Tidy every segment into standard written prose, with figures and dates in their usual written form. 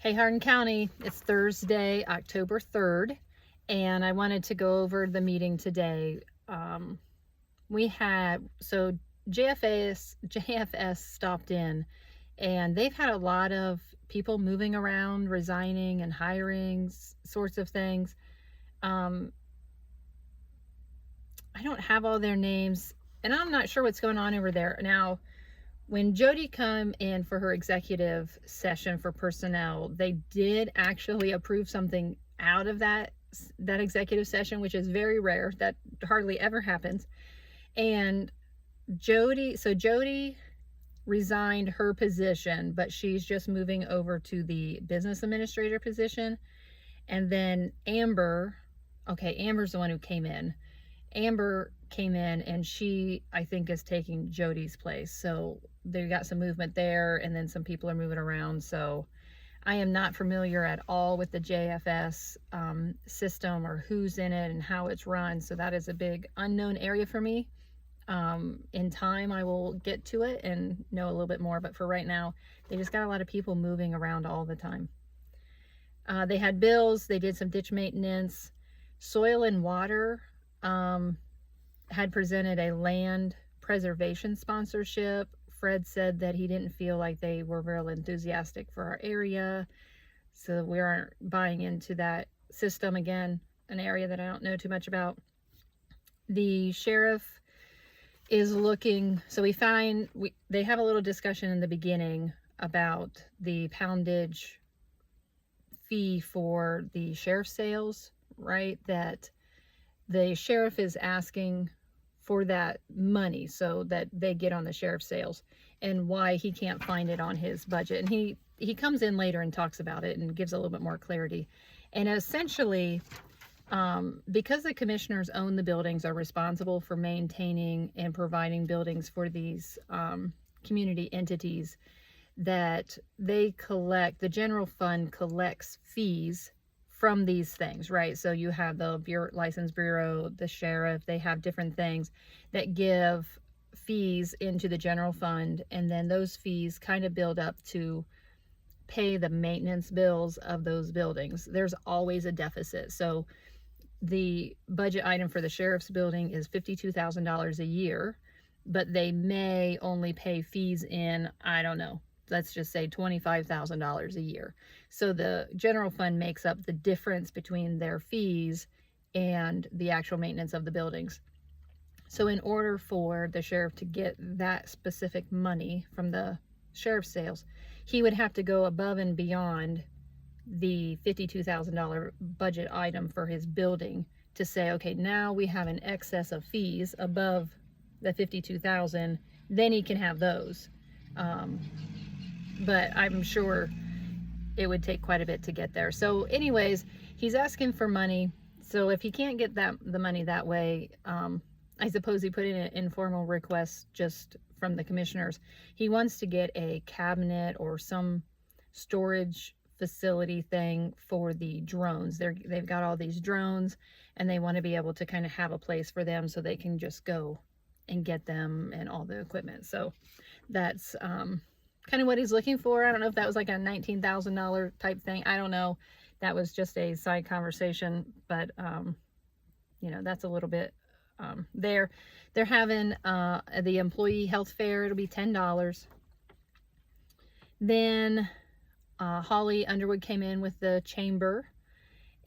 Hey, Hardin County, it's Thursday, October 3rd, and I wanted to go over the meeting today. So JFS stopped in, and they've had a lot of people moving around, resigning and hiring sorts of things. I don't have all their names, and I'm not sure what's going on over there. Now, when Jody come in for her executive session for personnel, they did actually approve something out of that executive session, which is very rare. That hardly ever happens. And Jody resigned her position, but she's just moving over to the business administrator position. And then Amber's the one who came in. Amber came in, and she, I think, is taking Jody's place. So they got some movement there, and then some people are moving around. So I am not familiar at all with the JFS system, or who's in it and how it's run. So that is a big unknown area for me. In time, I will get to it and know a little bit more. But for right now, they just got a lot of people moving around all the time. They had bills. They did some ditch maintenance. Soil and Water had presented a land preservation sponsorship. Fred said that he didn't feel like they were real enthusiastic for our area, so we aren't buying into that system. Again, an area that I don't know too much about. The sheriff is looking, so they have a little discussion in the beginning about the poundage fee for the sheriff's sales, right? That the sheriff is asking for that money so that they get on the sheriff's sales, and why he can't find it on his budget. And he comes in later and talks about it and gives a little bit more clarity. And essentially, because the commissioners own the buildings, are responsible for maintaining and providing buildings for these community entities, that they collect, the general fund collects fees from these things, right? So you have the license bureau, the sheriff, they have different things that give fees into the general fund, and then those fees kind of build up to pay the maintenance bills of those buildings. There's always a deficit. So the budget item for the sheriff's building is $52,000 a year, but they may only pay fees in, I don't know, let's just say $25,000 a year. So the general fund makes up the difference between their fees and the actual maintenance of the buildings. So in order for the sheriff to get that specific money from the sheriff's sales, he would have to go above and beyond the $52,000 budget item for his building to say, okay, now we have an excess of fees above the $52,000, then he can have those. But I'm sure it would take quite a bit to get there. So anyways, he's asking for money. So if he can't get the money that way, I suppose he put in an informal request just from the commissioners. He wants to get a cabinet or some storage facility thing for the drones. They've got all these drones, and they want to be able to kind of have a place for them so they can just go and get them and all the equipment. So that's kind of what he's looking for. I don't know if that was like a $19,000 type thing. I don't know. That was just a side conversation, but that's a little bit there. They're having the employee health fair. It'll be $10. Then Holly Underwood came in with the chamber,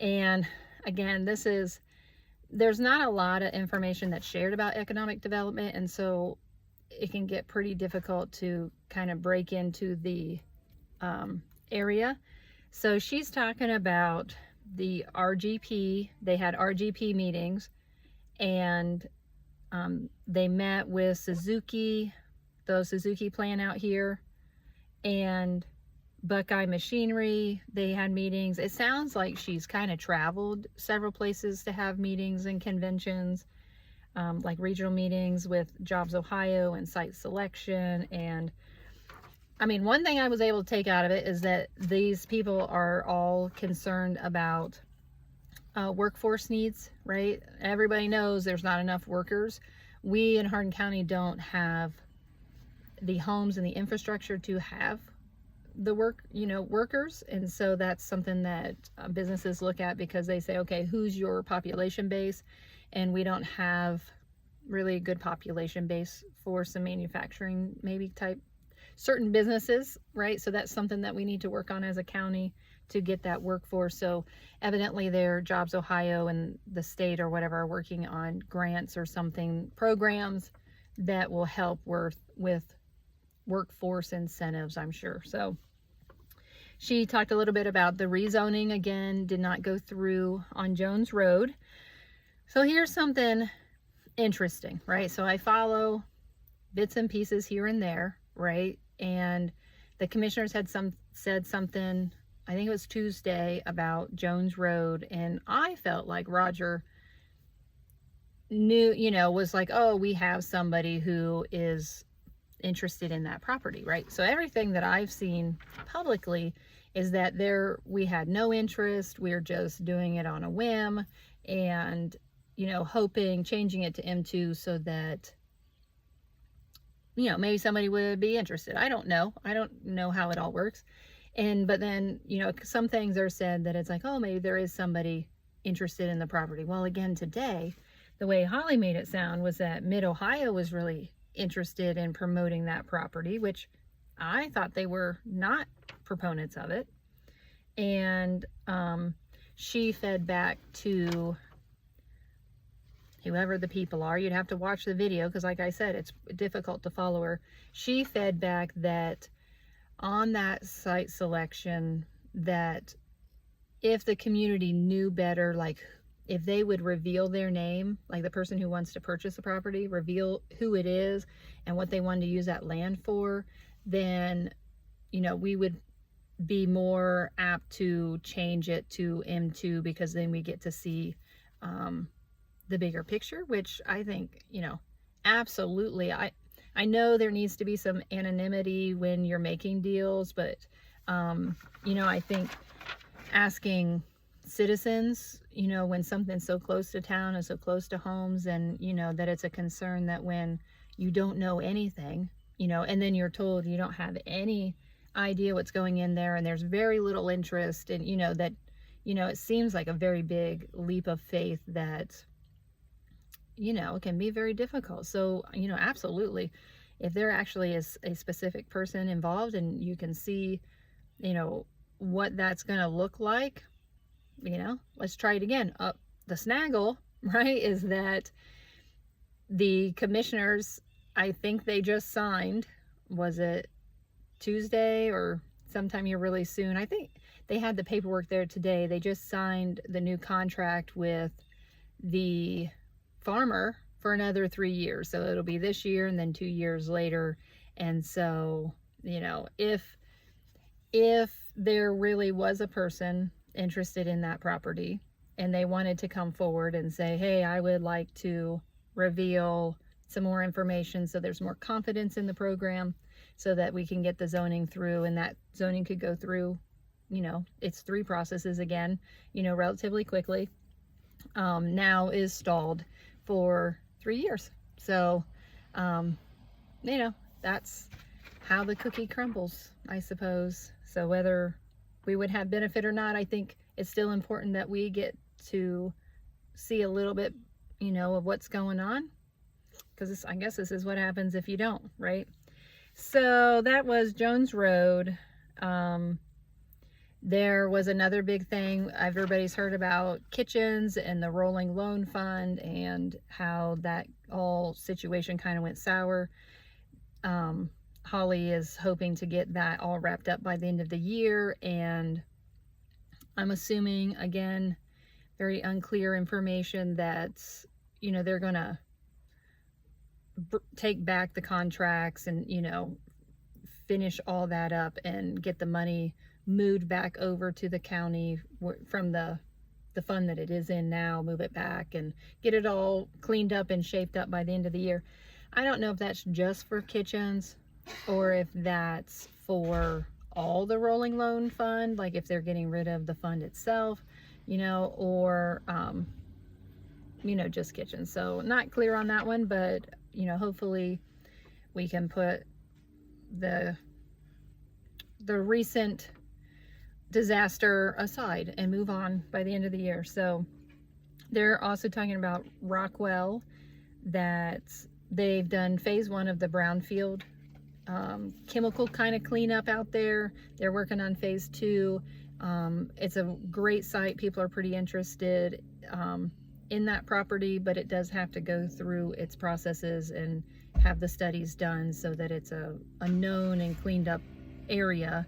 and again, there's not a lot of information that's shared about economic development, and so it can get pretty difficult to kind of break into the area. So she's talking about the RGP. They had RGP meetings, and they met with Suzuki, the Suzuki plant out here, and Buckeye Machinery. They had meetings. It sounds like she's kind of traveled several places to have meetings and conventions, like regional meetings with Jobs Ohio and Site Selection. And I mean, one thing I was able to take out of it is that these people are all concerned about workforce needs, right? Everybody knows there's not enough workers. We in Hardin County don't have the homes and the infrastructure to have the workers. And so that's something that businesses look at, because they say, okay, who's your population base? And we don't have really a good population base for some manufacturing maybe type certain businesses, right? So that's something that we need to work on as a county to get that workforce. So evidently there, Jobs Ohio and the state or whatever are working on grants or something, programs that will help with workforce incentives, I'm sure. So she talked a little bit about the rezoning, again, did not go through on Jones Road. So here's something interesting, right? So I follow bits and pieces here and there, right? And the commissioners had said something, I think it was Tuesday, about Jones Road, and I felt like Roger knew, was like, oh, we have somebody who is interested in that property, right? So everything that I've seen publicly is that we had no interest, we're just doing it on a whim, and hoping, changing it to M2 so that maybe somebody would be interested. I don't know how it all works. But then some things are said that it's like, oh, maybe there is somebody interested in the property. Well, again, today the way Holly made it sound was that Mid-Ohio was really interested in promoting that property, which I thought they were not proponents of it. And she fed back to whoever the people are. You'd have to watch the video because, like I said, it's difficult to follow her. She fed back that on that site selection, that if the community knew better, like if they would reveal their name, like the person who wants to purchase the property, reveal who it is and what they wanted to use that land for, then we would be more apt to change it to M2, because then we get to see the bigger picture, which I think, absolutely. I know there needs to be some anonymity when you're making deals, but I think asking citizens, when something's so close to town and so close to homes, and that it's a concern that when you don't know anything, and then you're told you don't have any idea what's going in there, and there's very little interest, and that it seems like a very big leap of faith that can be very difficult. So absolutely, if there actually is a specific person involved and you can see what that's going to look like, let's try it again. The snaggle, right, is that the commissioners, I think they just signed, was it Tuesday or sometime here really soon? I think they had the paperwork there today. They just signed the new contract with the farmer for another 3 years. So it'll be this year and then 2 years later. And so, if there really was a person interested in that property and they wanted to come forward and say, hey, I would like to reveal some more information so there's more confidence in the program, so that we can get the zoning through, and that zoning could go through, it's 3 processes again, relatively quickly, now is stalled for 3 years. So, that's how the cookie crumbles, I suppose. So whether we would have benefit or not, I think it's still important that we get to see a little bit, of what's going on, because I guess this is what happens if you don't, right? So that was Jones Road. There was another big thing everybody's heard about, kitchens and the rolling loan fund, and how that all situation kind of went sour. Holly is hoping to get that all wrapped up by the end of the year, and I'm assuming, again, very unclear information, that they're gonna take back the contracts and finish all that up and get the money moved back over to the county from the fund that it is in now, move it back and get it all cleaned up and shaped up by the end of the year. I don't know if that's just for kitchens or if that's for all the rolling loan fund, like if they're getting rid of the fund itself, or just kitchens. So not clear on that one, but hopefully we can put the the recent disaster aside and move on by the end of the year. So they're also talking about Rockwell, that they've done phase 1 of the brownfield chemical kind of cleanup out there. They're working on phase 2. It's a great site. People are pretty interested in that property, but it does have to go through its processes and have the studies done so that it's a known and cleaned up area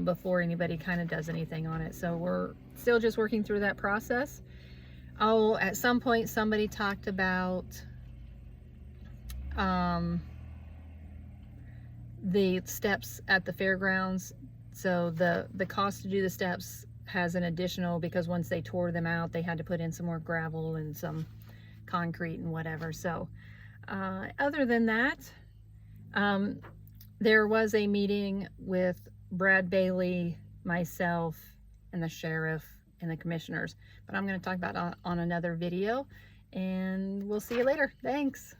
before anybody kind of does anything on it. So we're still just working through that process. Oh, at some point somebody talked about the steps at the fairgrounds. So the cost to do the steps has an additional, because once they tore them out, they had to put in some more gravel and some concrete and whatever. So other than that, there was a meeting with Brad Bailey, myself, and the sheriff and the commissioners, but I'm going to talk about it on another video, and we'll see you later. Thanks.